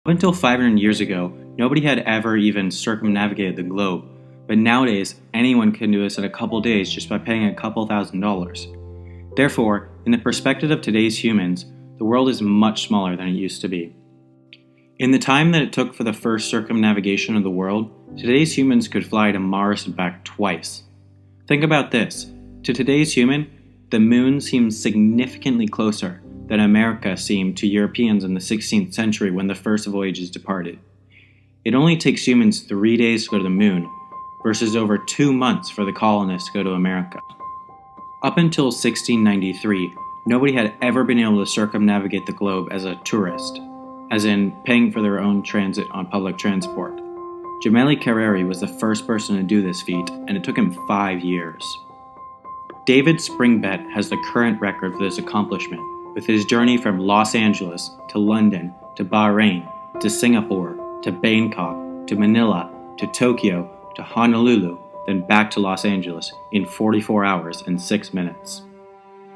Up until 500 years ago, nobody had ever even circumnavigated the globe, but nowadays anyone can do this in a couple days just by paying a couple $1,000s. Therefore, in the perspective of today's humans, the world is much smaller than it used to be. In the time that it took for the first circumnavigation of the world, today's humans could fly to Mars and back twice. Think about this. To today's human, the moon seems significantly closer than America seemed to Europeans in the 16th century when the first voyages departed. It only takes humans 3 days to go to the moon, versus over 2 months for the colonists to go to America. Up until 1693, nobody had ever been able to circumnavigate the globe as a tourist, as in paying for their own transit on public transport. Gemelli Carreri was the first person to do this feat, and it took him 5 years. David Springbett has the current record for this accomplishment, with his journey from Los Angeles to London to Bahrain to Singapore to Bangkok to Manila to Tokyo to Honolulu, then back to Los Angeles in 44 hours and 6 minutes.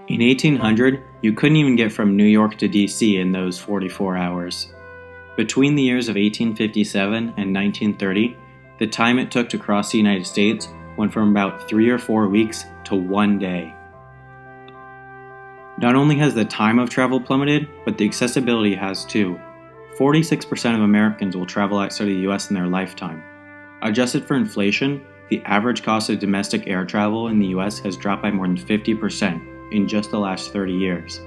In 1800, you couldn't even get from New York to DC in those 44 hours. Between the years of 1857 and 1930, the time it took to cross the United States went from about 3 or 4 weeks to 1 day. Not only has the time of travel plummeted, but the accessibility has too. 46% of Americans will travel outside of the US in their lifetime. Adjusted for inflation, the average cost of domestic air travel in the US has dropped by more than 50% in just the last 30 years.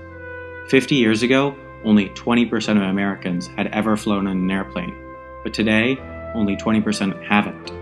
50 years ago, only 20% of Americans had ever flown in an airplane, but today, only 20% haven't.